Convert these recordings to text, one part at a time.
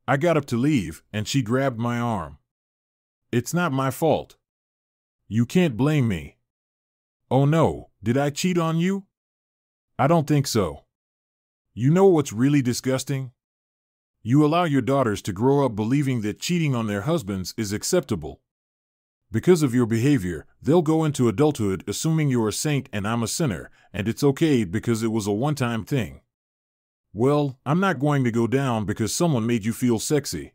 I got up to leave, and she grabbed my arm. It's not my fault. You can't blame me. Oh no, did I cheat on you? I don't think so. You know what's really disgusting? You allow your daughters to grow up believing that cheating on their husbands is acceptable. Because of your behavior, they'll go into adulthood assuming you're a saint and I'm a sinner, and it's okay because it was a one-time thing. Well, I'm not going to go down because someone made you feel sexy.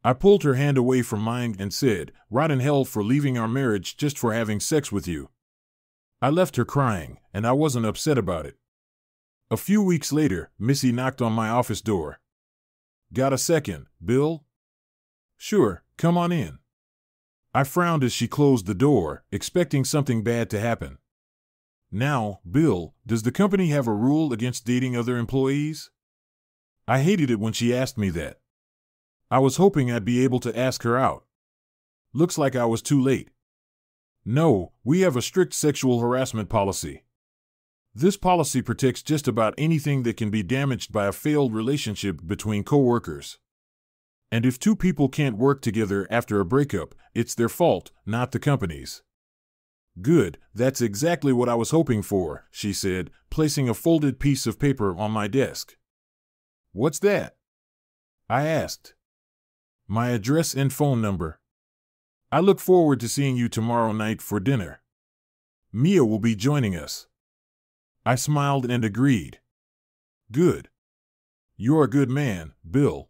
I pulled her hand away from mine and said, "Rot in hell for leaving our marriage just for having sex with you." I left her crying, and I wasn't upset about it. A few weeks later, Missy knocked on my office door. "Got a second, Bill?" "Sure, come on in." I frowned as she closed the door, expecting something bad to happen. "Now, Bill, does the company have a rule against dating other employees?" I hated it when she asked me that. I was hoping I'd be able to ask her out. Looks like I was too late. No, we have a strict sexual harassment policy. This policy protects just about anything that can be damaged by a failed relationship between coworkers. And if two people can't work together after a breakup, it's their fault, not the company's. "Good, that's exactly what I was hoping for," she said, placing a folded piece of paper on my desk. "What's that?" I asked. "My address and phone number. I look forward to seeing you tomorrow night for dinner. Mia will be joining us." I smiled and agreed. "Good. You're a good man, Bill.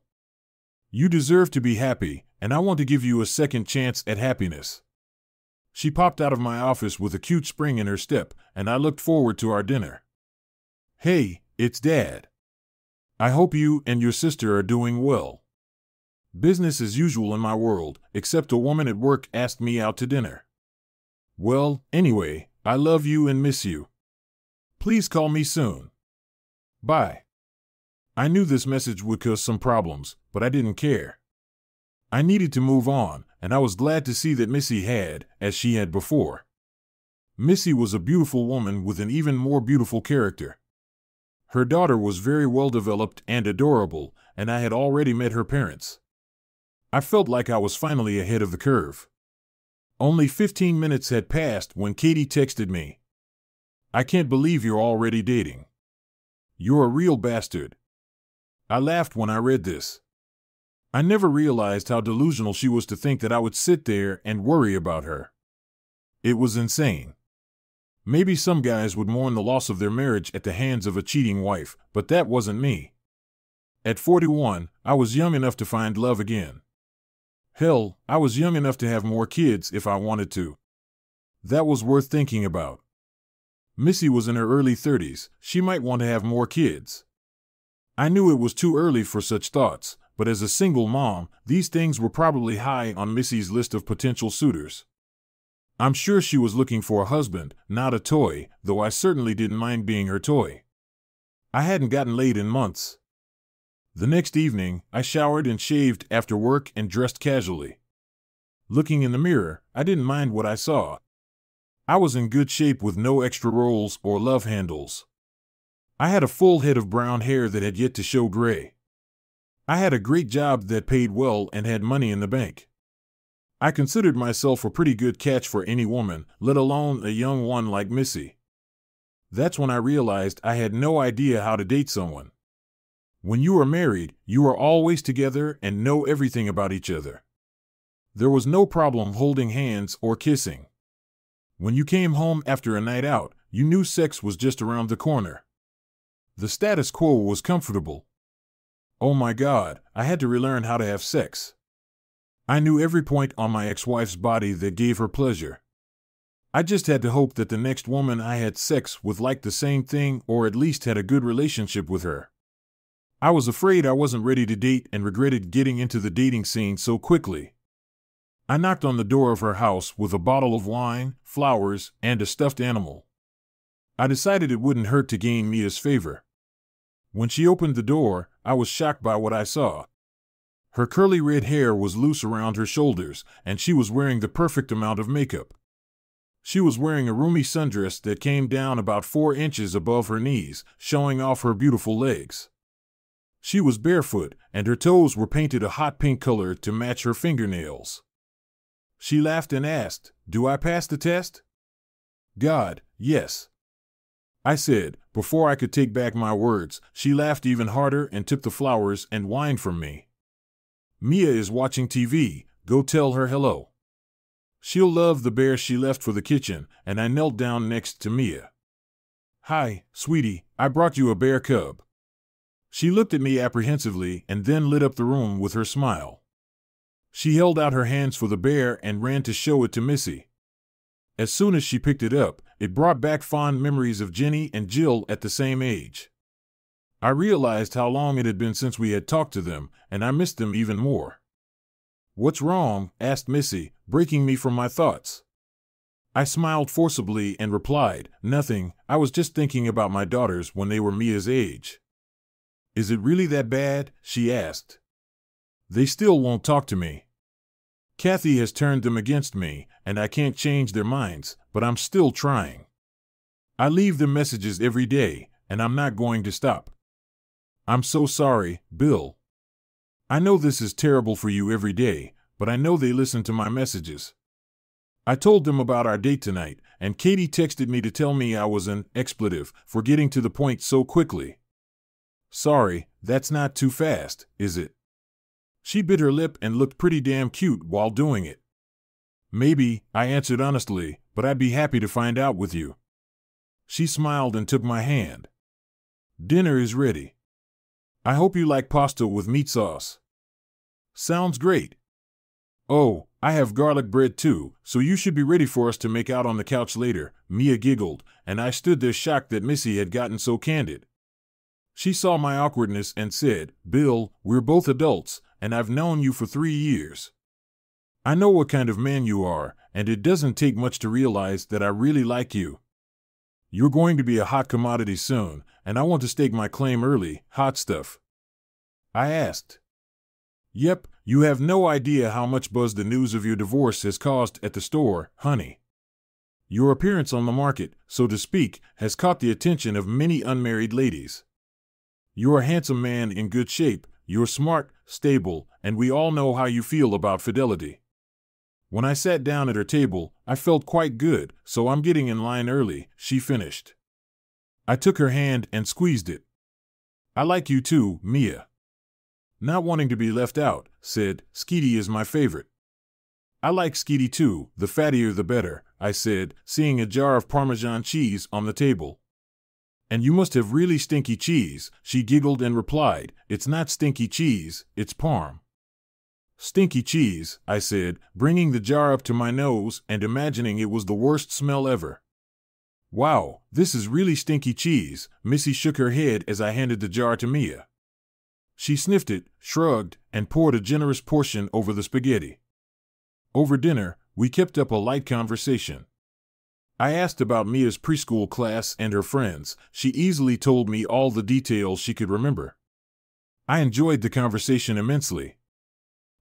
You deserve to be happy, and I want to give you a second chance at happiness." She popped out of my office with a cute spring in her step, and I looked forward to our dinner. "Hey, it's Dad. I hope you and your sister are doing well. Business as usual in my world, except a woman at work asked me out to dinner. Well, anyway, I love you and miss you. Please call me soon. Bye." I knew this message would cause some problems, but I didn't care. I needed to move on, and I was glad to see that Missy had, as she had before. Missy was a beautiful woman with an even more beautiful character. Her daughter was very well developed and adorable, and I had already met her parents. I felt like I was finally ahead of the curve. Only 15 minutes had passed when Katie texted me. "I can't believe you're already dating. You're a real bastard." I laughed when I read this. I never realized how delusional she was to think that I would sit there and worry about her. It was insane. Maybe some guys would mourn the loss of their marriage at the hands of a cheating wife, but that wasn't me. At 41, I was young enough to find love again. Hell, I was young enough to have more kids if I wanted to. That was worth thinking about. Missy was in her early 30s, she might want to have more kids. I knew it was too early for such thoughts, but as a single mom, these things were probably high on Missy's list of potential suitors. I'm sure she was looking for a husband, not a toy, though I certainly didn't mind being her toy. I hadn't gotten laid in months. The next evening, I showered and shaved after work and dressed casually. Looking in the mirror, I didn't mind what I saw. I was in good shape with no extra rolls or love handles. I had a full head of brown hair that had yet to show gray. I had a great job that paid well and had money in the bank. I considered myself a pretty good catch for any woman, let alone a young one like Missy. That's when I realized I had no idea how to date someone. When you are married, you are always together and know everything about each other. There was no problem holding hands or kissing. When you came home after a night out, you knew sex was just around the corner. The status quo was comfortable. Oh my God, I had to relearn how to have sex. I knew every point on my ex-wife's body that gave her pleasure. I just had to hope that the next woman I had sex with liked the same thing or at least had a good relationship with her. I was afraid I wasn't ready to date and regretted getting into the dating scene so quickly. I knocked on the door of her house with a bottle of wine, flowers, and a stuffed animal. I decided it wouldn't hurt to gain Mia's favor. When she opened the door, I was shocked by what I saw. Her curly red hair was loose around her shoulders, and she was wearing the perfect amount of makeup. She was wearing a roomy sundress that came down about 4 inches above her knees, showing off her beautiful legs. She was barefoot, and her toes were painted a hot pink color to match her fingernails. She laughed and asked, "Do I pass the test?" "God, yes," I said. Before I could take back my words, she laughed even harder and took the flowers and wine from me. "Mia is watching TV. Go tell her hello. She'll love the bear she left for the kitchen," and I knelt down next to Mia. "Hi, sweetie, I brought you a bear cub." She looked at me apprehensively and then lit up the room with her smile. She held out her hands for the bear and ran to show it to Missy. As soon as she picked it up, it brought back fond memories of Jenny and Jill at the same age. I realized how long it had been since we had talked to them, and I missed them even more. "What's wrong?" asked Missy, breaking me from my thoughts. I smiled forcibly and replied, "Nothing, I was just thinking about my daughters when they were Mia's age." "Is it really that bad?" she asked. "They still won't talk to me. Kathy has turned them against me, and I can't change their minds, but I'm still trying. I leave them messages every day, and I'm not going to stop. I'm so sorry, Bill. I know this is terrible for you every day, but I know they listen to my messages. I told them about our date tonight, and Katie texted me to tell me I was an expletive for getting to the point so quickly. Sorry, that's not too fast, is it?" She bit her lip and looked pretty damn cute while doing it. "Maybe," I answered honestly, "but I'd be happy to find out with you." She smiled and took my hand. "Dinner is ready. I hope you like pasta with meat sauce." "Sounds great. Oh, I have garlic bread too, so you should be ready for us to make out on the couch later," Mia giggled, and I stood there shocked that Missy had gotten so candid. She saw my awkwardness and said, "Bill, we're both adults, and I've known you for 3 years. I know what kind of man you are, and it doesn't take much to realize that I really like you. You're going to be a hot commodity soon, and I want to stake my claim early, hot stuff." I asked. "Yep, you have no idea how much buzz the news of your divorce has caused at the store, honey. Your appearance on the market, so to speak, has caught the attention of many unmarried ladies. You're a handsome man in good shape, you're smart, stable, and we all know how you feel about fidelity." When I sat down at her table, I felt quite good, so I'm getting in line early, she finished. I took her hand and squeezed it. "I like you too, Mia." Not wanting to be left out, said, "Skeety is my favorite." "I like Skeety too, the fattier the better," I said, seeing a jar of Parmesan cheese on the table. "And you must have really stinky cheese," she giggled and replied, "It's not stinky cheese, it's Parm." "Stinky cheese," I said, bringing the jar up to my nose and imagining it was the worst smell ever. "Wow, this is really stinky cheese," Missy shook her head as I handed the jar to Mia. She sniffed it, shrugged, and poured a generous portion over the spaghetti. Over dinner, we kept up a light conversation. I asked about Mia's preschool class and her friends. She easily told me all the details she could remember. I enjoyed the conversation immensely.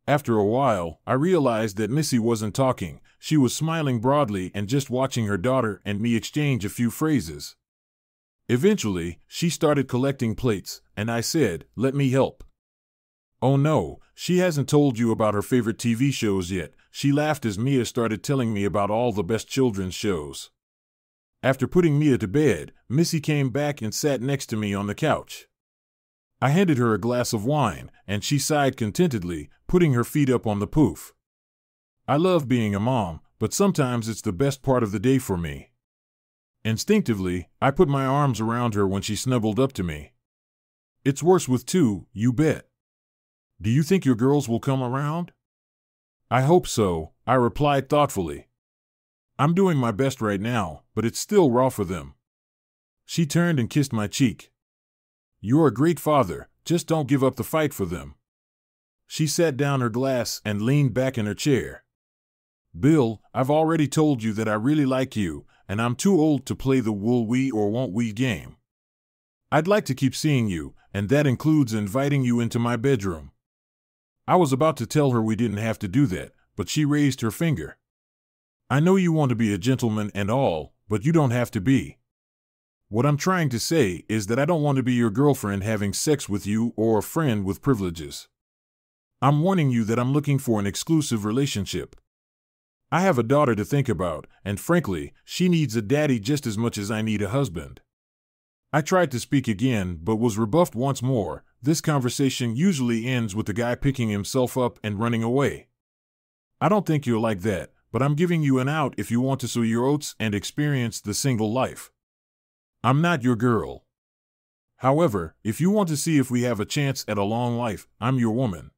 After a while, I realized that Missy wasn't talking. She was smiling broadly and just watching her daughter and me exchange a few phrases. Eventually, she started collecting plates, and I said, "Let me help." "Oh no, she hasn't told you about her favorite TV shows yet," she laughed as Mia started telling me about all the best children's shows. After putting Mia to bed, Missy came back and sat next to me on the couch. I handed her a glass of wine, and she sighed contentedly, putting her feet up on the poof. I love being a mom, but sometimes it's the best part of the day for me. Instinctively, I put my arms around her when she snuggled up to me. "It's worse with two, you bet. Do you think your girls will come around?" "I hope so," I replied thoughtfully. "I'm doing my best right now, but it's still raw for them." She turned and kissed my cheek. "You're a great father, just don't give up the fight for them." She set down her glass and leaned back in her chair. "Bill, I've already told you that I really like you, and I'm too old to play the will we or won't we game. I'd like to keep seeing you, and that includes inviting you into my bedroom." I was about to tell her we didn't have to do that, but she raised her finger. "I know you want to be a gentleman and all, but you don't have to be." What I'm trying to say is that I don't want to be your girlfriend having sex with you or a friend with privileges. I'm warning you that I'm looking for an exclusive relationship. I have a daughter to think about, and frankly, she needs a daddy just as much as I need a husband. I tried to speak again, but was rebuffed once more. This conversation usually ends with the guy picking himself up and running away. I don't think you're like that, but I'm giving you an out if you want to sow your oats and experience the single life. I'm not your girl. However, if you want to see if we have a chance at a long life, I'm your woman.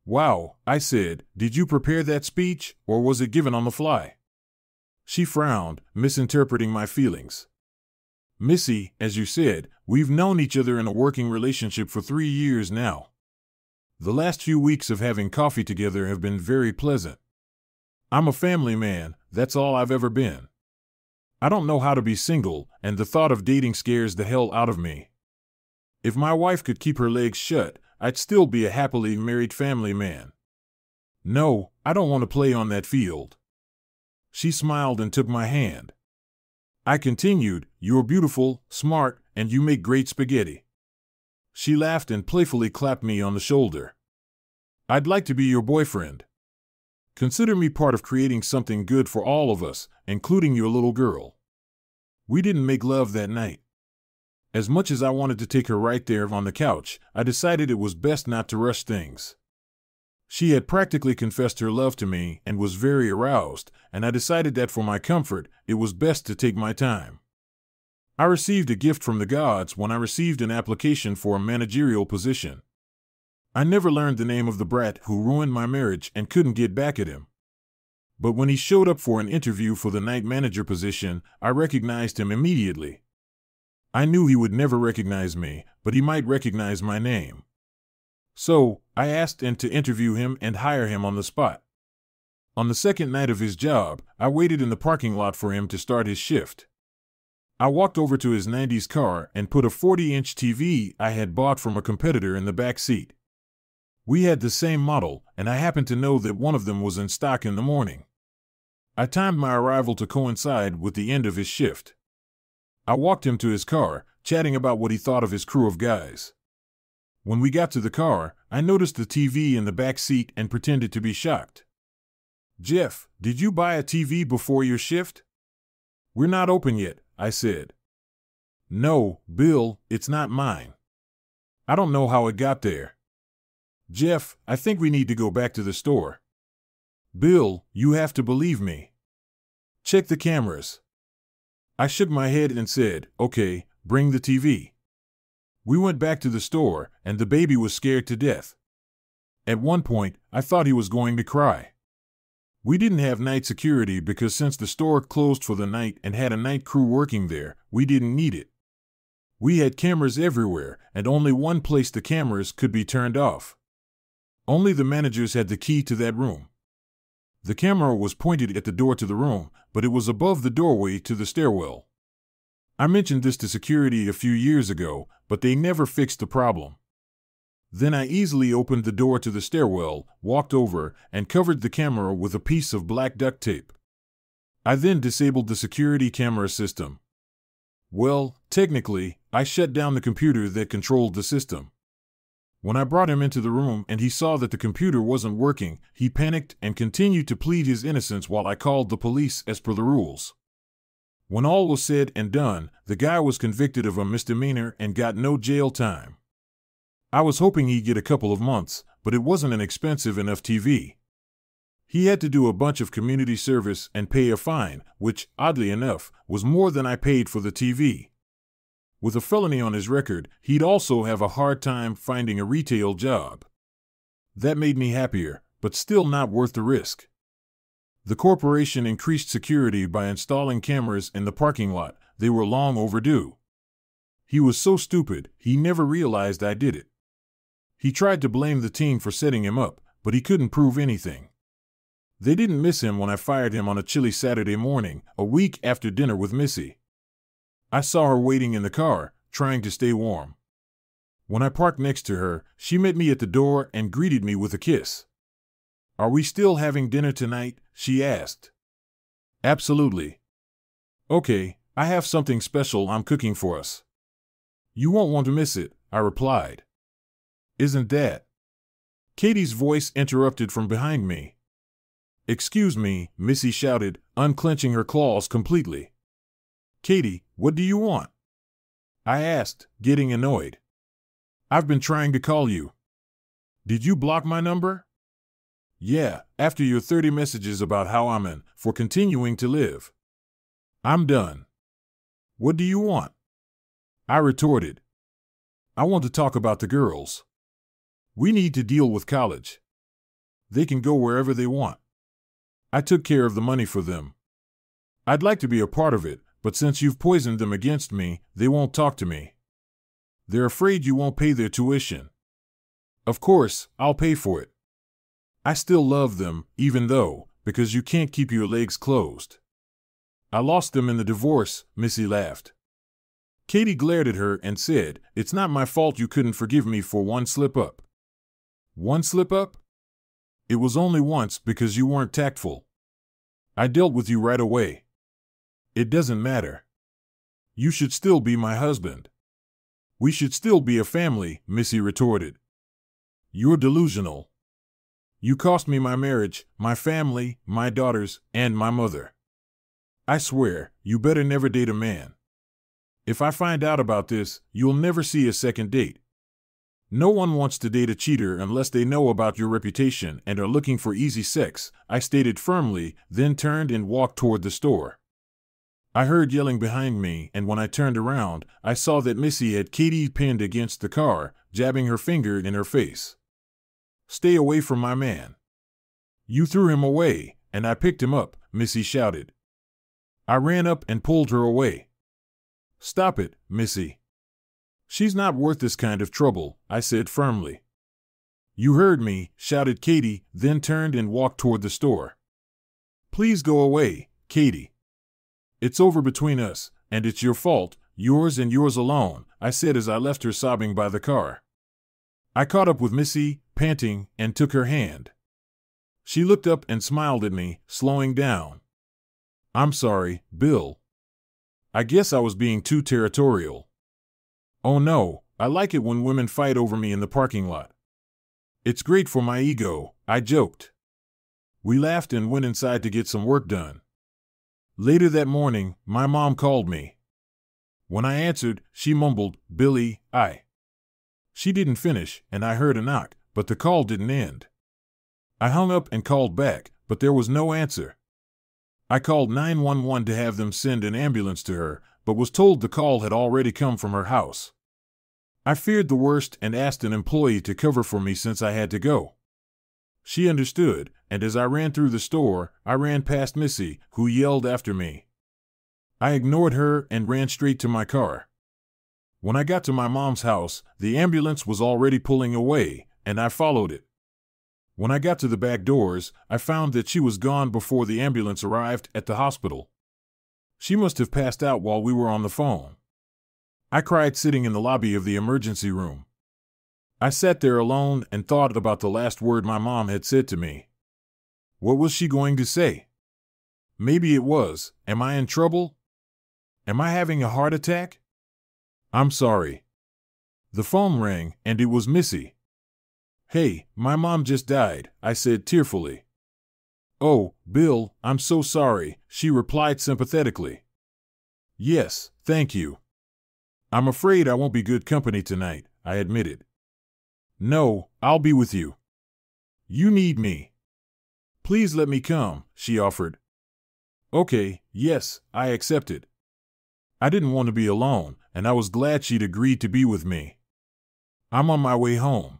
Wow, I said, did you prepare that speech, or was it given on the fly? She frowned, misinterpreting my feelings. Missy, as you said, we've known each other in a working relationship for 3 years now. The last few weeks of having coffee together have been very pleasant. I'm a family man, that's all I've ever been. I don't know how to be single, and the thought of dating scares the hell out of me. If my wife could keep her legs shut, I'd still be a happily married family man. No, I don't want to play on that field. She smiled and took my hand. I continued, you're beautiful, smart, and you make great spaghetti. She laughed and playfully clapped me on the shoulder. I'd like to be your boyfriend. Consider me part of creating something good for all of us, including your little girl. We didn't make love that night. As much as I wanted to take her right there on the couch, I decided it was best not to rush things. She had practically confessed her love to me and was very aroused, and I decided that for my comfort, it was best to take my time. I received a gift from the gods when I received an application for a managerial position. I never learned the name of the brat who ruined my marriage and couldn't get back at him. But when he showed up for an interview for the night manager position, I recognized him immediately. I knew he would never recognize me, but he might recognize my name. So, I asked to interview him and hire him on the spot. On the second night of his job, I waited in the parking lot for him to start his shift. I walked over to his 90s car and put a 40-inch TV I had bought from a competitor in the back seat. We had the same model, and I happened to know that one of them was in stock in the morning. I timed my arrival to coincide with the end of his shift. I walked him to his car, chatting about what he thought of his crew of guys. When we got to the car, I noticed the TV in the back seat and pretended to be shocked. Jeff, did you buy a TV before your shift? We're not open yet, I said. No, Bill, it's not mine. I don't know how it got there. Jeff, I think we need to go back to the store. Bill, you have to believe me. Check the cameras. I shook my head and said, okay, bring the TV. We went back to the store, and the baby was scared to death. At one point, I thought he was going to cry. We didn't have night security because since the store closed for the night and had a night crew working there, we didn't need it. We had cameras everywhere, and only one place the cameras could be turned off. Only the managers had the key to that room. The camera was pointed at the door to the room, but it was above the doorway to the stairwell. I mentioned this to security a few years ago, but they never fixed the problem. Then I easily opened the door to the stairwell, walked over, and covered the camera with a piece of black duct tape. I then disabled the security camera system. Well, technically, I shut down the computer that controlled the system. When I brought him into the room and he saw that the computer wasn't working, he panicked and continued to plead his innocence while I called the police as per the rules. When all was said and done, the guy was convicted of a misdemeanor and got no jail time. I was hoping he'd get a couple of months, but it wasn't an expensive enough TV. He had to do a bunch of community service and pay a fine, which, oddly enough, was more than I paid for the TV. With a felony on his record, he'd also have a hard time finding a retail job. That made me happier, but still not worth the risk. The corporation increased security by installing cameras in the parking lot. They were long overdue. He was so stupid, he never realized I did it. He tried to blame the team for setting him up, but he couldn't prove anything. They didn't miss him when I fired him on a chilly Saturday morning, a week after dinner with Missy. I saw her waiting in the car, trying to stay warm. When I parked next to her, she met me at the door and greeted me with a kiss. "Are we still having dinner tonight?" she asked. "Absolutely." "Okay, I have something special I'm cooking for us. You won't want to miss it, I replied. Isn't that? Katie's voice interrupted from behind me. Excuse me, Missy shouted, unclenching her claws completely. Katie, what do you want? I asked, getting annoyed. I've been trying to call you. Did you block my number? Yeah, after your 30 messages about how I'm in for continuing to live. I'm done. What do you want? I retorted. I want to talk about the girls. We need to deal with college. They can go wherever they want. I took care of the money for them. I'd like to be a part of it, but since you've poisoned them against me, they won't talk to me. They're afraid you won't pay their tuition. Of course, I'll pay for it. I still love them, even though, because you can't keep your legs closed. I lost them in the divorce, Missy laughed. Katie glared at her and said, It's not my fault you couldn't forgive me for one slip-up. One slip-up? It was only once because you weren't tactful. I dealt with you right away. It doesn't matter. You should still be my husband. We should still be a family, Missy retorted. You're delusional. You cost me my marriage, my family, my daughters, and my mother. I swear, you better never date a man. If I find out about this, you'll never see a second date. No one wants to date a cheater unless they know about your reputation and are looking for easy sex, I stated firmly, then turned and walked toward the store. I heard yelling behind me, and when I turned around, I saw that Missy had Katie pinned against the car, jabbing her finger in her face. Stay away from my man. You threw him away, and I picked him up, Missy shouted. I ran up and pulled her away. Stop it, Missy. She's not worth this kind of trouble, I said firmly. You heard me, shouted Katie, then turned and walked toward the store. Please go away, Katie. It's over between us, and it's your fault, yours and yours alone, I said as I left her sobbing by the car. I caught up with Missy, panting, and took her hand. She looked up and smiled at me, slowing down. I'm sorry, Bill. I guess I was being too territorial. Oh no, I like it when women fight over me in the parking lot. It's great for my ego, I joked. We laughed and went inside to get some work done. Later that morning, my mom called me. When I answered, she mumbled, Billy, She didn't finish, and I heard a knock, but the call didn't end. I hung up and called back, but there was no answer. I called 911 to have them send an ambulance to her, but was told the call had already come from her house. I feared the worst and asked an employee to cover for me since I had to go. She understood, and as I ran through the store, I ran past Missy, who yelled after me. I ignored her and ran straight to my car. When I got to my mom's house, the ambulance was already pulling away, and I followed it. When I got to the back doors, I found that she was gone before the ambulance arrived at the hospital. She must have passed out while we were on the phone. I cried sitting in the lobby of the emergency room. I sat there alone and thought about the last word my mom had said to me. What was she going to say? Maybe it was, am I in trouble? Am I having a heart attack? I'm sorry. The phone rang, and it was Missy. Hey, my mom just died, I said tearfully. Oh, Bill, I'm so sorry, she replied sympathetically. Yes, thank you. I'm afraid I won't be good company tonight, I admitted. No, I'll be with you. You need me. Please let me come, she offered. Okay, yes, I accepted. I didn't want to be alone, and I was glad she'd agreed to be with me. I'm on my way home.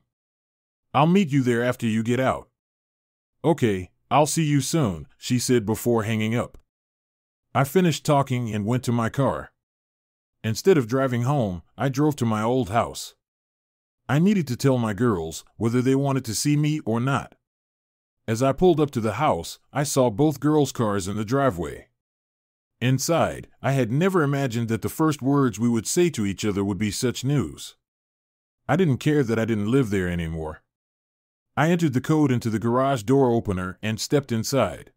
I'll meet you there after you get out. Okay, I'll see you soon, she said before hanging up. I finished talking and went to my car. Instead of driving home, I drove to my old house. I needed to tell my girls whether they wanted to see me or not. As I pulled up to the house, I saw both girls' cars in the driveway. Inside, I had never imagined that the first words we would say to each other would be such news. I didn't care that I didn't live there anymore. I entered the code into the garage door opener and stepped inside.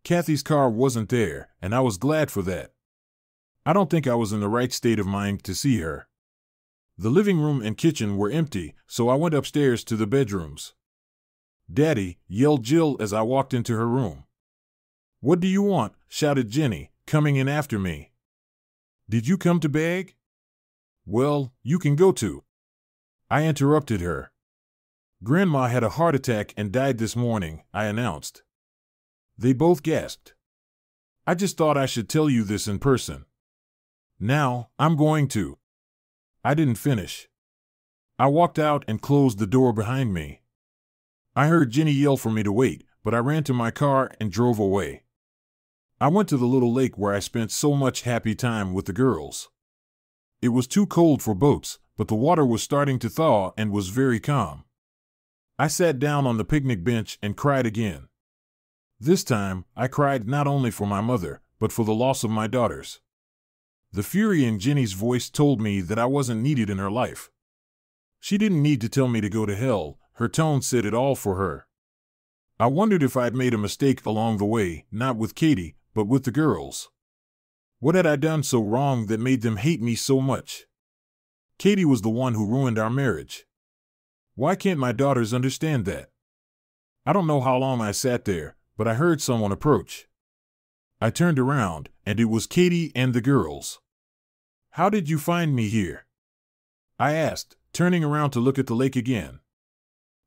Kathy's car wasn't there, and I was glad for that. I don't think I was in the right state of mind to see her. The living room and kitchen were empty, so I went upstairs to the bedrooms. "Daddy," yelled Jill as I walked into her room. "What do you want?" shouted Jenny, coming in after me. "Did you come to beg?" "Well, you can go to." I interrupted her. "Grandma had a heart attack and died this morning," I announced. They both gasped. "I just thought I should tell you this in person." "Now, I'm going to." I didn't finish. I walked out and closed the door behind me. I heard Jenny yell for me to wait, but I ran to my car and drove away. I went to the little lake where I spent so much happy time with the girls. It was too cold for boats, but the water was starting to thaw and was very calm. I sat down on the picnic bench and cried again. This time, I cried not only for my mother, but for the loss of my daughters. The fury in Jenny's voice told me that I wasn't needed in her life. She didn't need to tell me to go to hell, her tone said it all for her. I wondered if I'd made a mistake along the way, not with Katie, but with the girls. What had I done so wrong that made them hate me so much? Katie was the one who ruined our marriage. Why can't my daughters understand that? I don't know how long I sat there, but I heard someone approach. I turned around, and it was Katie and the girls. "How did you find me here?" I asked, turning around to look at the lake again.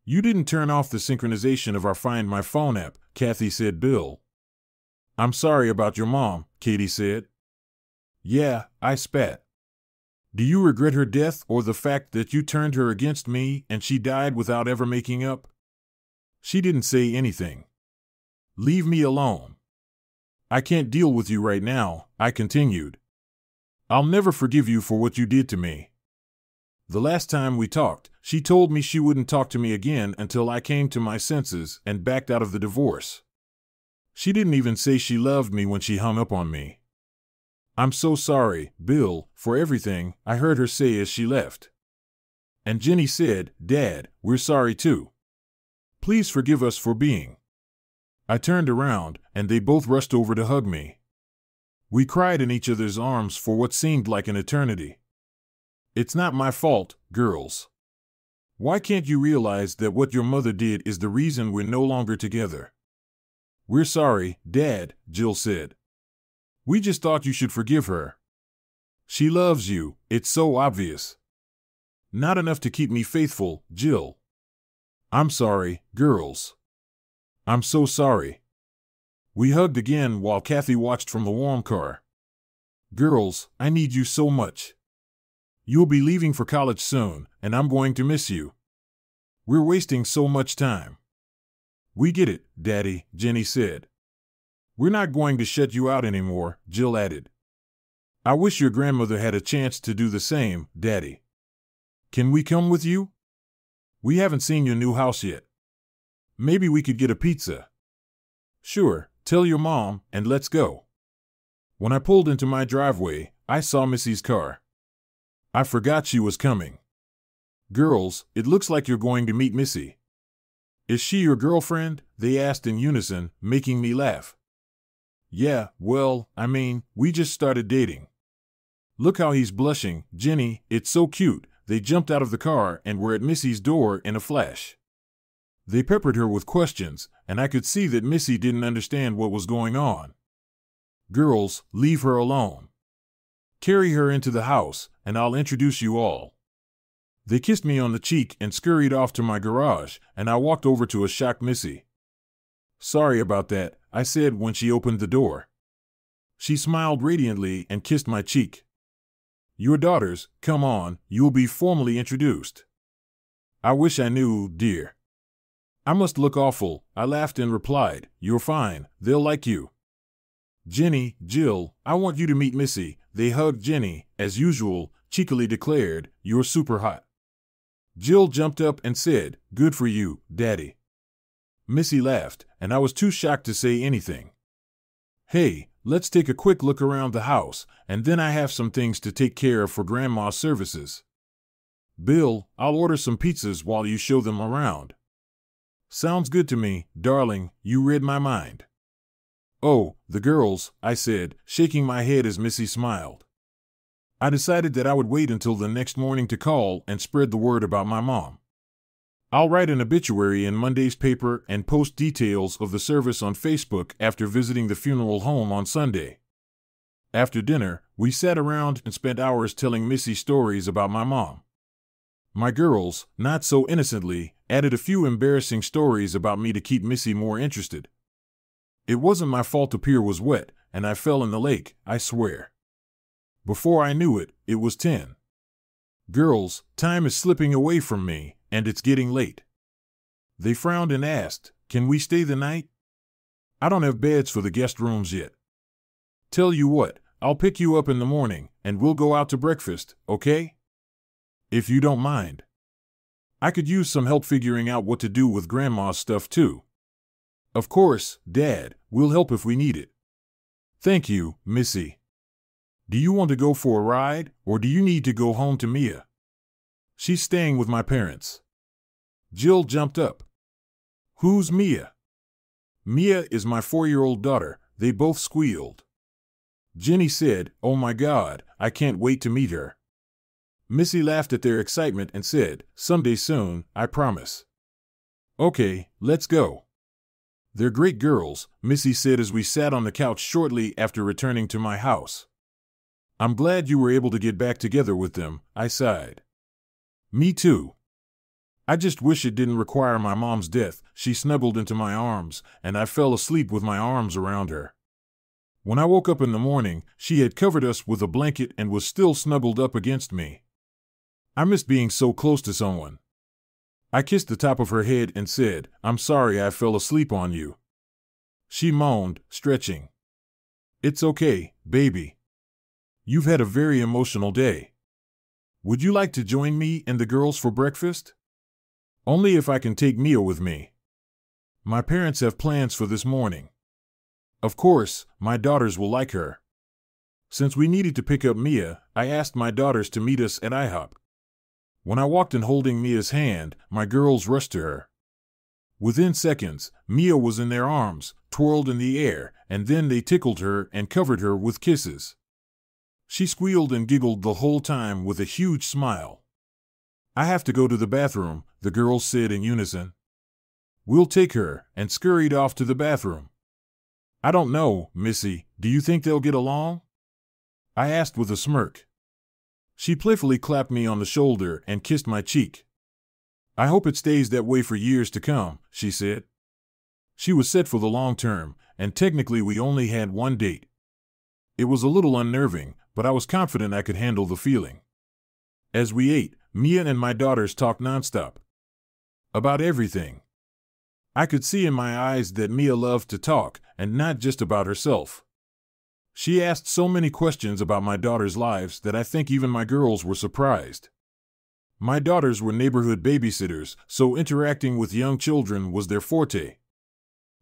"You didn't turn off the synchronization of our Find My Phone app," Kathy said. "Bill." "I'm sorry about your mom," Katie said. "Yeah," I spat. "Do you regret her death or the fact that you turned her against me and she died without ever making up?" She didn't say anything. "Leave me alone." "I can't deal with you right now," I continued. "I'll never forgive you for what you did to me." The last time we talked, she told me she wouldn't talk to me again until I came to my senses and backed out of the divorce. She didn't even say she loved me when she hung up on me. "I'm so sorry, Bill, for everything," I heard her say as she left. And Jenny said, "Dad, we're sorry too. Please forgive us for being." I turned around, and they both rushed over to hug me. We cried in each other's arms for what seemed like an eternity. "It's not my fault, girls. Why can't you realize that what your mother did is the reason we're no longer together?" "We're sorry, Dad," Jill said. "We just thought you should forgive her. She loves you, it's so obvious." "Not enough to keep me faithful, Jill." "I'm sorry, girls. I'm so sorry." We hugged again while Kathy watched from the warm car. "Girls, I need you so much. You'll be leaving for college soon, and I'm going to miss you. We're wasting so much time." "We get it, Daddy," Jenny said. "We're not going to shut you out anymore," Jill added. "I wish your grandmother had a chance to do the same, Daddy. Can we come with you? We haven't seen your new house yet. Maybe we could get a pizza." "Sure, tell your mom, and let's go." When I pulled into my driveway, I saw Missy's car. I forgot she was coming. "Girls, it looks like you're going to meet Missy." "Is she your girlfriend?" they asked in unison, making me laugh. "Yeah, well, we just started dating." "Look how he's blushing, Jenny, it's so cute." They jumped out of the car and were at Missy's door in a flash. They peppered her with questions, and I could see that Missy didn't understand what was going on. "Girls, leave her alone. Carry her into the house, and I'll introduce you all." They kissed me on the cheek and scurried off to my garage, and I walked over to a shocked Missy. "Sorry about that," I said when she opened the door. She smiled radiantly and kissed my cheek. "Your daughters, come on, you'll be formally introduced." "I wish I knew, dear." "I must look awful," I laughed and replied. "You're fine, they'll like you." "Jenny, Jill, I want you to meet Missy." They hugged Jenny, as usual, cheekily declared, "You're super hot." Jill jumped up and said, "Good for you, Daddy." Missy laughed, and I was too shocked to say anything. "Hey, let's take a quick look around the house, and then I have some things to take care of for Grandma's services." "Bill, I'll order some pizzas while you show them around." "Sounds good to me, darling, you read my mind." "Oh, the girls," I said, shaking my head as Missy smiled. I decided that I would wait until the next morning to call and spread the word about my mom. I'll write an obituary in Monday's paper and post details of the service on Facebook after visiting the funeral home on Sunday. After dinner, we sat around and spent hours telling Missy stories about my mom. My girls, not so innocently, added a few embarrassing stories about me to keep Missy more interested. It wasn't my fault the pier was wet, and I fell in the lake, I swear. Before I knew it, it was 10. Girls, time is slipping away from me, and it's getting late. They frowned and asked, "Can we stay the night?" I don't have beds for the guest rooms yet. Tell you what, I'll pick you up in the morning, and we'll go out to breakfast, okay? If you don't mind. I could use some help figuring out what to do with Grandma's stuff too. Of course, Dad, we'll help if we need it. Thank you, Missy. Do you want to go for a ride, or do you need to go home to Mia? She's staying with my parents. Jill jumped up. Who's Mia? Mia is my 4-year-old daughter, they both squealed. Jenny said, "Oh my God, I can't wait to meet her." Missy laughed at their excitement and said, "Someday soon, I promise." Okay, let's go. They're great girls, Missy said as we sat on the couch shortly after returning to my house. I'm glad you were able to get back together with them, I sighed. Me too. I just wish it didn't require my mom's death. She snuggled into my arms, and I fell asleep with my arms around her. When I woke up in the morning, she had covered us with a blanket and was still snuggled up against me. I missed being so close to someone. I kissed the top of her head and said, "I'm sorry I fell asleep on you." She moaned, stretching. It's okay, baby. You've had a very emotional day. Would you like to join me and the girls for breakfast? Only if I can take Mia with me. My parents have plans for this morning. Of course, my daughters will like her. Since we needed to pick up Mia, I asked my daughters to meet us at IHOP. When I walked in holding Mia's hand, my girls rushed to her. Within seconds, Mia was in their arms, twirled in the air, and then they tickled her and covered her with kisses. She squealed and giggled the whole time with a huge smile. I have to go to the bathroom, the girls said in unison. We'll take her, and scurried off to the bathroom. I don't know, Missy, do you think they'll get along? I asked with a smirk. She playfully clapped me on the shoulder and kissed my cheek. I hope it stays that way for years to come, she said. She was set for the long term, and technically we only had one date. It was a little unnerving, but I was confident I could handle the feeling. As we ate, Mia and my daughters talked nonstop. About everything. I could see in my eyes that Mia loved to talk, and not just about herself. She asked so many questions about my daughters' lives that I think even my girls were surprised. My daughters were neighborhood babysitters, so interacting with young children was their forte.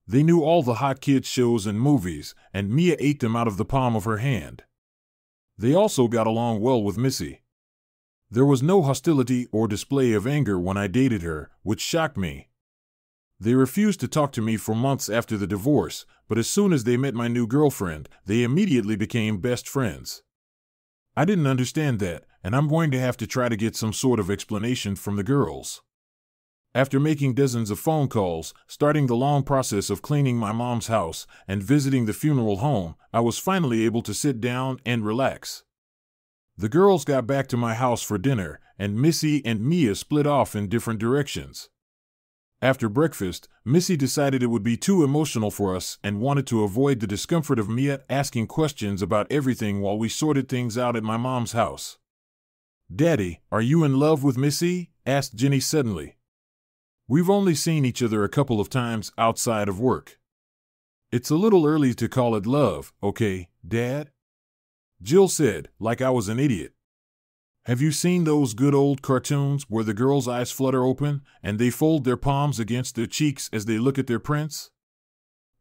They knew all the hot kids shows and movies, and Mia ate them out of the palm of her hand. They also got along well with Missy. There was no hostility or display of anger when I dated her, which shocked me. They refused to talk to me for months after the divorce, but as soon as they met my new girlfriend, they immediately became best friends. I didn't understand that, and I'm going to have to try to get some sort of explanation from the girls. After making dozens of phone calls, starting the long process of cleaning my mom's house, and visiting the funeral home, I was finally able to sit down and relax. The girls got back to my house for dinner, and Missy and Mia split off in different directions. After breakfast, Missy decided it would be too emotional for us and wanted to avoid the discomfort of Mia asking questions about everything while we sorted things out at my mom's house. "Daddy, are you in love with Missy?" asked Jenny suddenly. "We've only seen each other a couple of times outside of work." "It's a little early to call it love, okay, Dad?" Jill said, like I was an idiot. "Have you seen those good old cartoons where the girls' eyes flutter open and they fold their palms against their cheeks as they look at their prince?"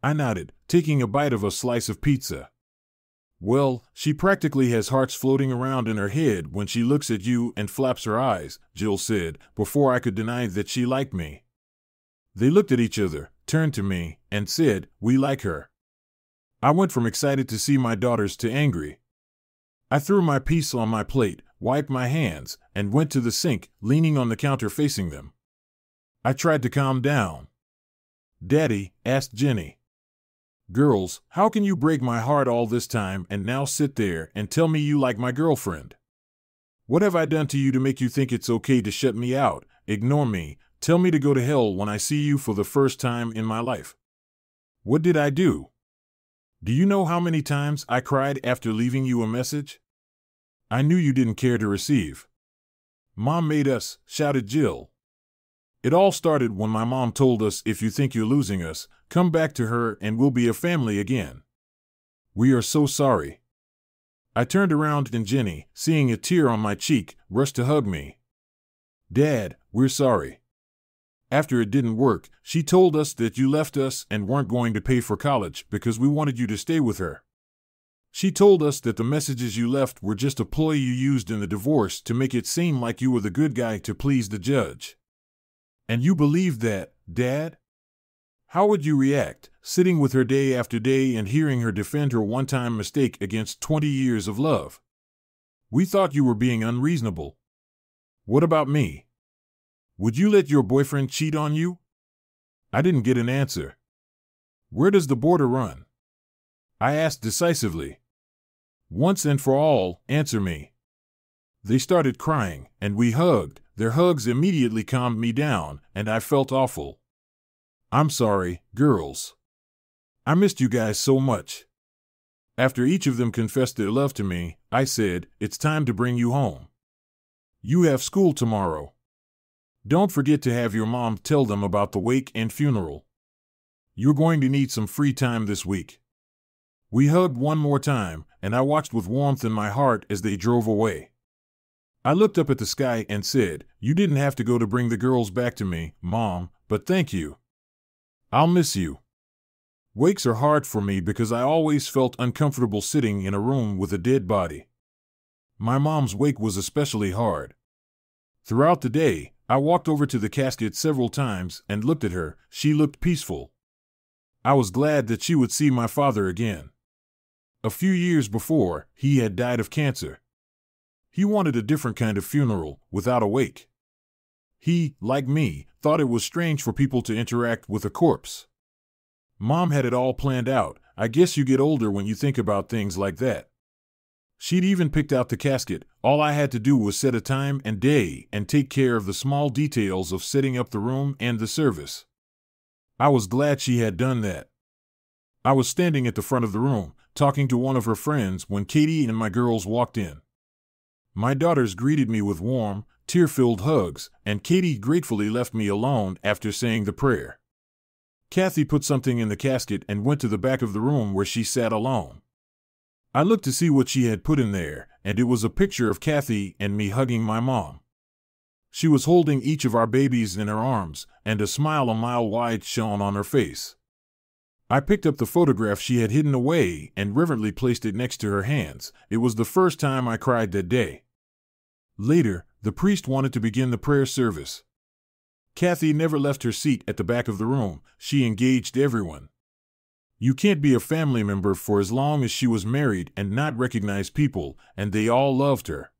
I nodded, taking a bite of a slice of pizza. "Well, she practically has hearts floating around in her head when she looks at you and flaps her eyes," Jill said, before I could deny that she liked me. They looked at each other, turned to me, and said, "We like her." I went from excited to see my daughters to angry. I threw my piece on my plate, wiped my hands, and went to the sink, leaning on the counter facing them. I tried to calm down. "Daddy," asked Jenny. "Girls, how can you break my heart all this time and now sit there and tell me you like my girlfriend? What have I done to you to make you think it's okay to shut me out, ignore me, tell me to go to hell when I see you for the first time in my life? What did I do? Do you know how many times I cried after leaving you a message? I knew you didn't care to receive." "Mom made us," shouted Jill. "It all started when my mom told us if you think you're losing us, come back to her and we'll be a family again. We are so sorry." I turned around and Jenny, seeing a tear on my cheek, rushed to hug me. "Dad, we're sorry. After it didn't work, she told us that you left us and weren't going to pay for college because we wanted you to stay with her. She told us that the messages you left were just a ploy you used in the divorce to make it seem like you were the good guy to please the judge. And you believed that, Dad? How would you react, sitting with her day after day and hearing her defend her one-time mistake against 20 years of love? We thought you were being unreasonable. What about me? Would you let your boyfriend cheat on you?" I didn't get an answer. "Where does the border run?" I asked decisively. "Once and for all, answer me." They started crying, and we hugged. Their hugs immediately calmed me down, and I felt awful. "I'm sorry, girls. I missed you guys so much." After each of them confessed their love to me, I said, "It's time to bring you home. You have school tomorrow. Don't forget to have your mom tell them about the wake and funeral. You're going to need some free time this week." We hugged one more time, and I watched with warmth in my heart as they drove away. I looked up at the sky and said, "You didn't have to go to bring the girls back to me, Mom, but thank you. I'll miss you." Wakes are hard for me because I always felt uncomfortable sitting in a room with a dead body. My mom's wake was especially hard. Throughout the day, I walked over to the casket several times and looked at her. She looked peaceful. I was glad that she would see my father again. A few years before, he had died of cancer. He wanted a different kind of funeral, without a wake. He, like me, thought it was strange for people to interact with a corpse. Mom had it all planned out. I guess you get older when you think about things like that. She'd even picked out the casket. All I had to do was set a time and day and take care of the small details of setting up the room and the service. I was glad she had done that. I was standing at the front of the room, talking to one of her friends when Katie and my girls walked in. My daughters greeted me with warm, tear-filled hugs, and Katie gratefully left me alone after saying the prayer. Kathy put something in the casket and went to the back of the room where she sat alone. I looked to see what she had put in there, and it was a picture of Kathy and me hugging my mom. She was holding each of our babies in her arms, and a smile a mile wide shone on her face. I picked up the photograph she had hidden away and reverently placed it next to her hands. It was the first time I cried that day. Later, the priest wanted to begin the prayer service. Kathy never left her seat at the back of the room. She engaged everyone. You can't be a family member for as long as she was married and not recognize people, and they all loved her.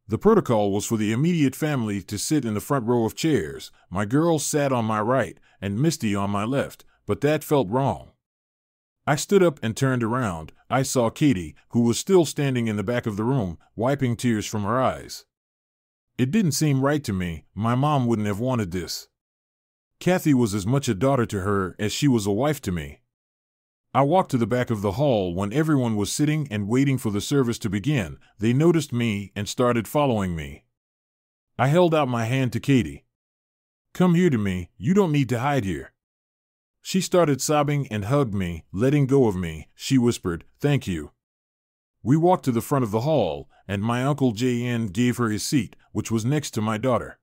The protocol was for the immediate family to sit in the front row of chairs. My girls sat on my right and Misty on my left, but that felt wrong. I stood up and turned around. I saw Katie, who was still standing in the back of the room, wiping tears from her eyes. It didn't seem right to me. My mom wouldn't have wanted this. Kathy was as much a daughter to her as she was a wife to me. I walked to the back of the hall when everyone was sitting and waiting for the service to begin. They noticed me and started following me. I held out my hand to Katie. "Come here to me, you don't need to hide here." She started sobbing and hugged me. Letting go of me, she whispered, "Thank you." We walked to the front of the hall, and my Uncle J.N. gave her his seat, which was next to my daughter.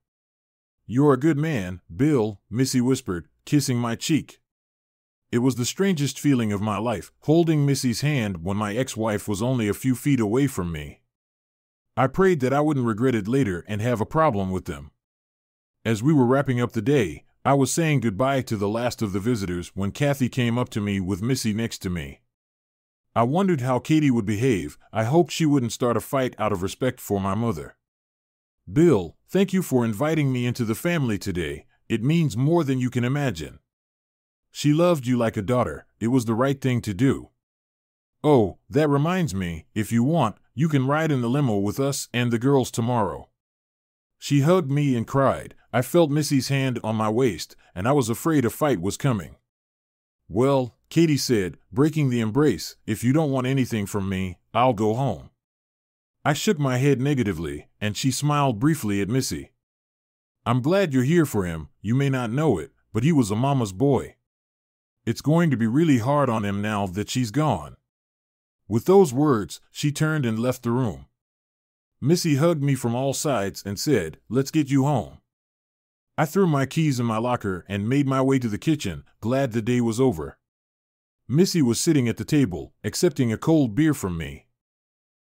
"You're a good man, Bill," Missy whispered, kissing my cheek. It was the strangest feeling of my life, holding Missy's hand when my ex-wife was only a few feet away from me. I prayed that I wouldn't regret it later and have a problem with them. As we were wrapping up the day, I was saying goodbye to the last of the visitors when Kathy came up to me with Missy next to me. I wondered how Katie would behave. I hoped she wouldn't start a fight out of respect for my mother. Bill, thank you for inviting me into the family today. It means more than you can imagine. She loved you like a daughter. It was the right thing to do. Oh, that reminds me, if you want, you can ride in the limo with us and the girls tomorrow. She hugged me and cried. I felt Missy's hand on my waist, and I was afraid a fight was coming. Well, Katie said, breaking the embrace, if you don't want anything from me, I'll go home. I shook my head negatively, and she smiled briefly at Missy. I'm glad you're here for him. You may not know it, but he was a mama's boy. It's going to be really hard on him now that she's gone. With those words, she turned and left the room. Missy hugged me from all sides and said, let's get you home. I threw my keys in my locker and made my way to the kitchen, glad the day was over. Missy was sitting at the table, accepting a cold beer from me.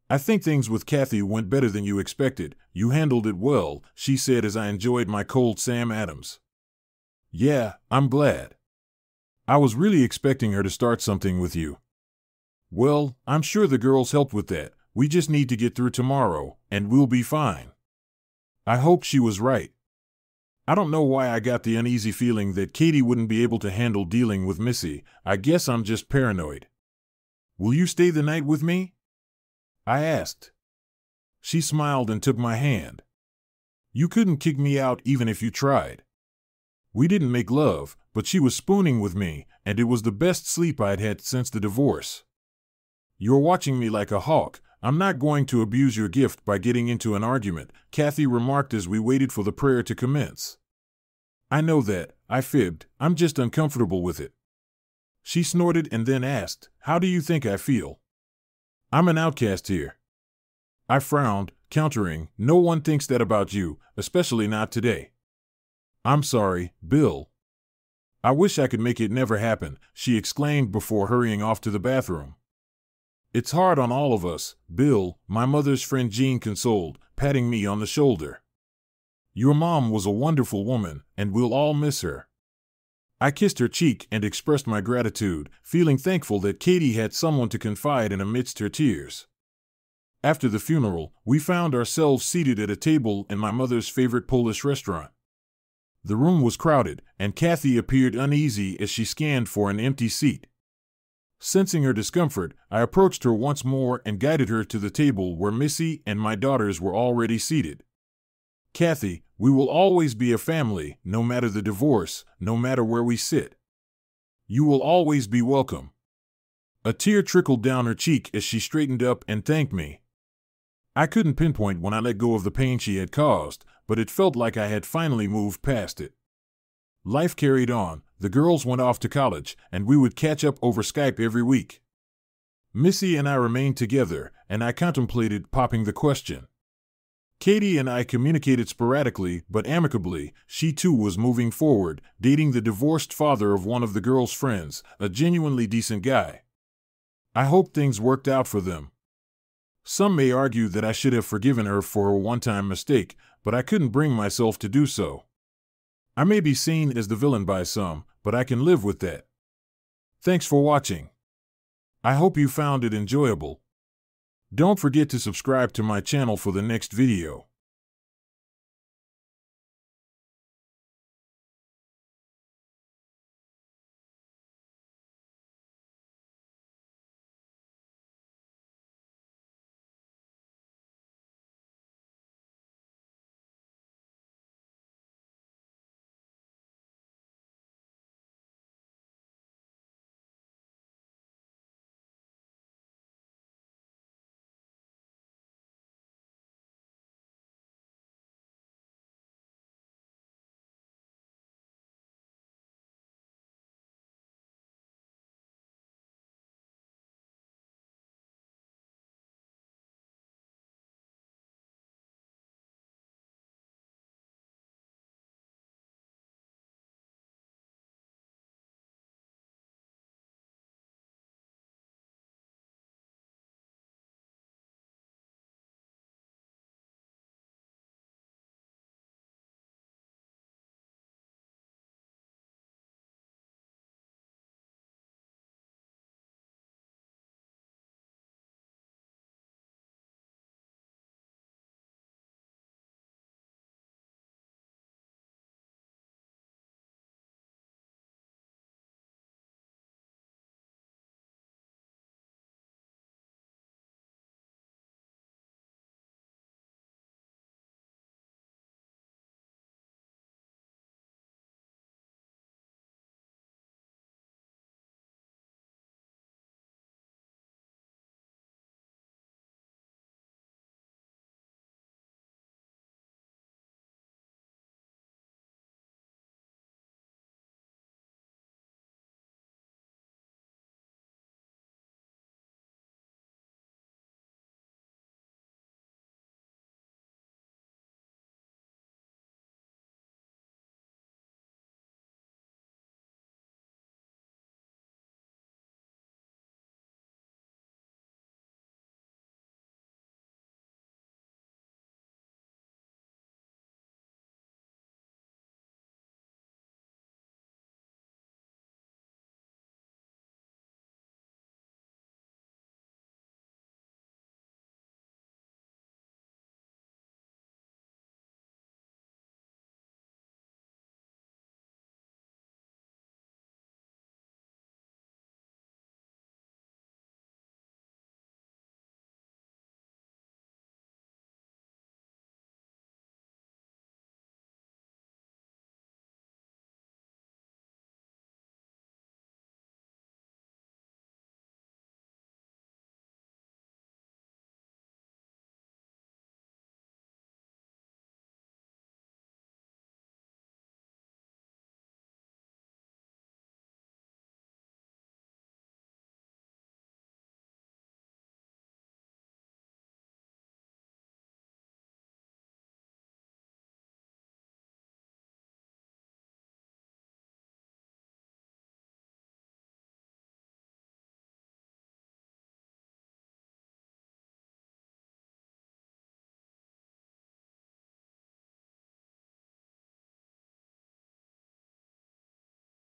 I think things with Kathy went better than you expected. You handled it well, she said as I enjoyed my cold Sam Adams. Yeah, I'm glad. I was really expecting her to start something with you. Well, I'm sure the girls helped with that. We just need to get through tomorrow, and we'll be fine. I hope she was right. I don't know why I got the uneasy feeling that Katie wouldn't be able to handle dealing with Missy. I guess I'm just paranoid. Will you stay the night with me? I asked. She smiled and took my hand. You couldn't kick me out even if you tried. We didn't make love, but she was spooning with me, and it was the best sleep I'd had since the divorce. You're watching me like a hawk. I'm not going to abuse your gift by getting into an argument, Kathy remarked as we waited for the prayer to commence. I know that, I fibbed. I'm just uncomfortable with it. She snorted and then asked, how do you think I feel? I'm an outcast here. I frowned, countering, no one thinks that about you, especially not today. I'm sorry, Bill. I wish I could make it never happen, she exclaimed before hurrying off to the bathroom. It's hard on all of us, Bill, my mother's friend Jean consoled, patting me on the shoulder. Your mom was a wonderful woman, and we'll all miss her. I kissed her cheek and expressed my gratitude, feeling thankful that Katie had someone to confide in amidst her tears. After the funeral, we found ourselves seated at a table in my mother's favorite Polish restaurant. The room was crowded, and Kathy appeared uneasy as she scanned for an empty seat. Sensing her discomfort, I approached her once more and guided her to the table where Missy and my daughters were already seated. Kathy, we will always be a family, no matter the divorce, no matter where we sit. You will always be welcome. A tear trickled down her cheek as she straightened up and thanked me. I couldn't pinpoint when I let go of the pain she had caused, but it felt like I had finally moved past it. Life carried on, the girls went off to college, and we would catch up over Skype every week. Missy and I remained together, and I contemplated popping the question. Katie and I communicated sporadically, but amicably. She too was moving forward, dating the divorced father of one of the girls' friends, a genuinely decent guy. I hope things worked out for them. Some may argue that I should have forgiven her for her one-time mistake, but I couldn't bring myself to do so. I may be seen as the villain by some, but I can live with that. Thanks for watching. I hope you found it enjoyable. Don't forget to subscribe to my channel for the next video.